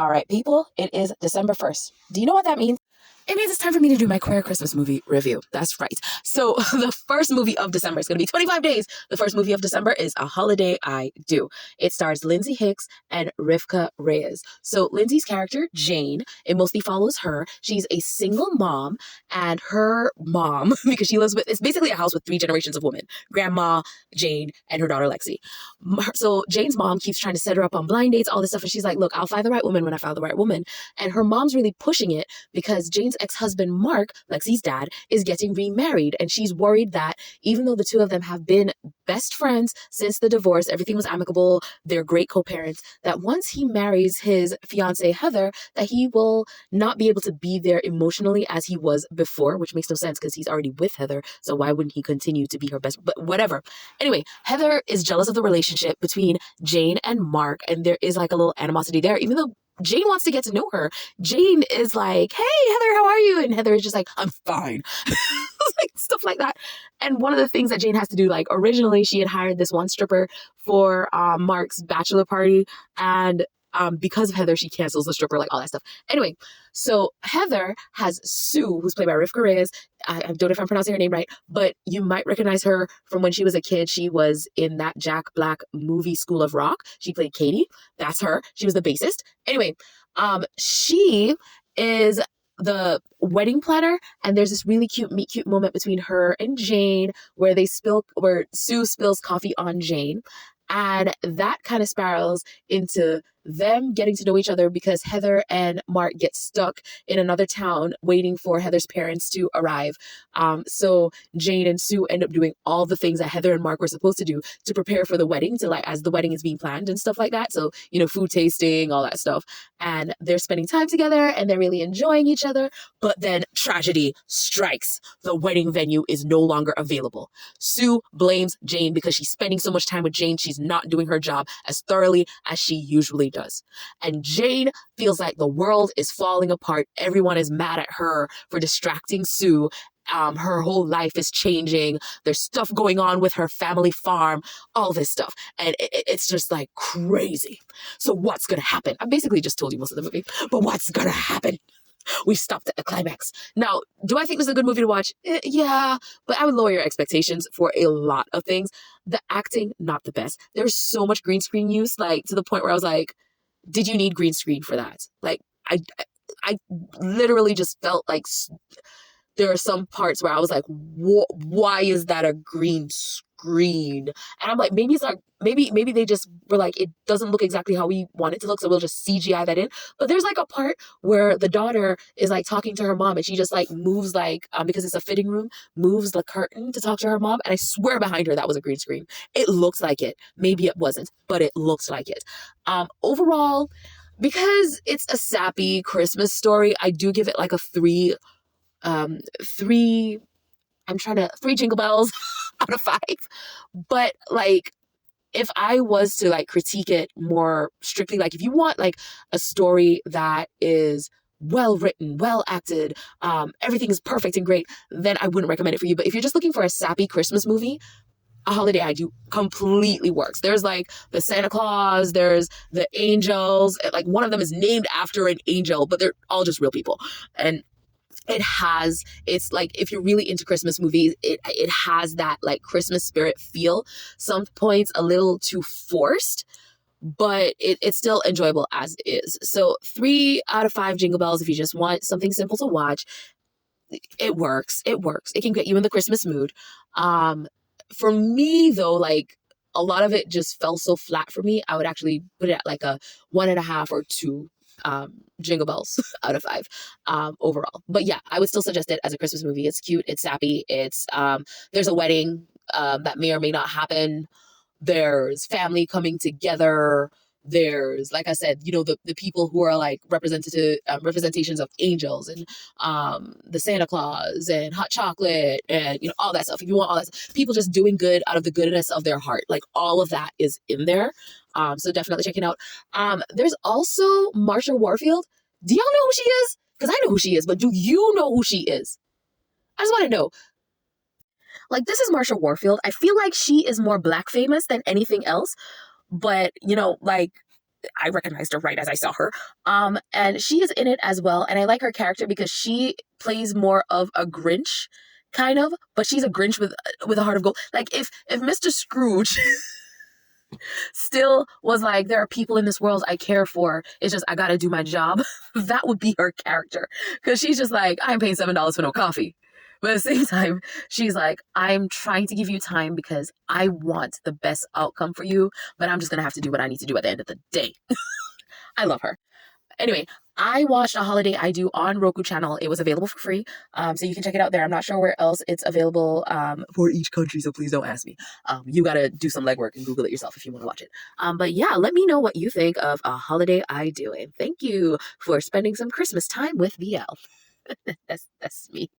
All right, people, it is December 1st. Do you know what that means? It means it's time for me to do my queer Christmas movie review. That's right. So the first movie of December is going to be 25 days. The first movie of December is A Holiday I Do. It stars Lindsay Hicks and Rivka Reyes. So Lindsay's character, Jane, it mostly follows her. She's a single mom, and her mom, because she lives with, it's basically a house with three generations of women, grandma, Jane, and her daughter, Lexi. So Jane's mom keeps trying to set her up on blind dates, all this stuff. And she's like, look, I'll find the right woman when I find the right woman. And her mom's really pushing it because Jane's ex-husband, Mark, Lexi's dad, is getting remarried. And she's worried that even though the two of them have been best friends since the divorce, everything was amicable, they're great co-parents, that once he marries his fiancée, Heather, that he will not be able to be there emotionally as he was before, which makes no sense because he's already with Heather. So why wouldn't he continue to be her best? But whatever. Anyway, Heather is jealous of the relationship between Jane and Mark, and there is like a little animosity there, even though Jane wants to get to know her. Jane is like, hey, Heather, how are you? And Heather is just like, I'm fine. Like stuff like that. And one of the things that Jane has to do, like originally she had hired this one stripper for Mark's bachelor party. And because of Heather, she cancels the stripper, like all that stuff. Anyway, so Heather has Sue, who's played by Rivka Reyes. I don't know if I'm pronouncing her name right, but you might recognize her from when she was a kid. She was in that Jack Black movie School of Rock. She played Katie. That's her. She was the bassist. Anyway, she is the wedding planner, and there's this really cute meet cute moment between her and Jane where Sue spills coffee on Jane. And that kind of spirals into them getting to know each other because Heather and Mark get stuck in another town waiting for Heather's parents to arrive. So Jane and Sue end up doing all the things that Heather and Mark were supposed to do to prepare for the wedding, to like as the wedding is being planned and stuff like that. So, food tasting, all that stuff. And they're spending time together and they're really enjoying each other. But then tragedy strikes. The wedding venue is no longer available. Sue blames Jane because she's spending so much time with Jane. She's not doing her job as thoroughly as she usually does. And Jane feels like the world is falling apart. Everyone is mad at her for distracting Sue. Her whole life is changing. There's stuff going on with her family farm, all this stuff. And it's just like crazy. So what's going to happen? I basically just told you most of the movie, but what's going to happen? We stopped at the climax. Now, do I think this is a good movie to watch? Yeah, but I would lower your expectations for a lot of things. The acting, not the best. There's so much green screen use, like to the point where I was like, did you need green screen for that? Like, I literally just felt like there are some parts where I was like, why is that a green screen? And I'm like, maybe it's not, maybe they just were like, it doesn't look exactly how we want it to look, so we'll just CGI that in. But there's like a part where the daughter is like talking to her mom, and she just like moves like, because it's a fitting room, moves the curtain to talk to her mom. And I swear behind her, that was a green screen. It looks like it. Maybe it wasn't, but it looks like it. Overall, because it's a sappy Christmas story, I do give it like a three jingle bells out of 5. But like, if I was to like critique it more strictly, like if you want like a story that is well written, well acted, everything is perfect and great, then I wouldn't recommend it for you. But if you're just looking for a sappy Christmas movie, A Holiday I Do completely works. There's like the Santa Claus, there's the angels, like one of them is named after an angel, but they're all just real people. And it's like, if you're really into Christmas movies, it has that like Christmas spirit feel. Some points a little too forced, but it's still enjoyable as is. So 3 out of 5 jingle bells if you just want something simple to watch. It works. It can get you in the Christmas mood. For me though, like a lot of it just fell so flat for me. I would actually put it at like a 1.5 or 2 jingle bells out of 5 overall. But yeah, I would still suggest it as a Christmas movie. It's cute, it's sappy, it's there's a wedding that may or may not happen, there's family coming together, there's, like I said, the people who are like representations of angels, and the Santa Claus and hot chocolate and all that stuff. If you want all that stuff, people just doing good out of the goodness of their heart, like all of that is in there. So definitely check it out. There's also Marsha Warfield. Do y'all know who she is? Because I know who she is, but do you know who she is? I just want to know. Like, this is Marsha Warfield. I feel like she is more Black famous than anything else. But, like, I recognized her right as I saw her. And she is in it as well. And I like her character because she plays more of a Grinch, kind of, but she's a Grinch with a heart of gold. Like if Mr. Scrooge still was like, there are people in this world I care for, it's just I gotta do my job, that would be her character. Because she's just like, I'm paying $7 for no coffee. But at the same time, she's like, I'm trying to give you time because I want the best outcome for you, but I'm just gonna have to do what I need to do at the end of the day. I love her. Anyway, I watched A Holiday I Do on Roku channel. It was available for free, so you can check it out there. I'm not sure where else it's available for each country, so please don't ask me. You gotta do some legwork and Google it yourself if you want to watch it. But yeah, let me know what you think of A Holiday I Do, and thank you for spending some Christmas time with the elf. That's me.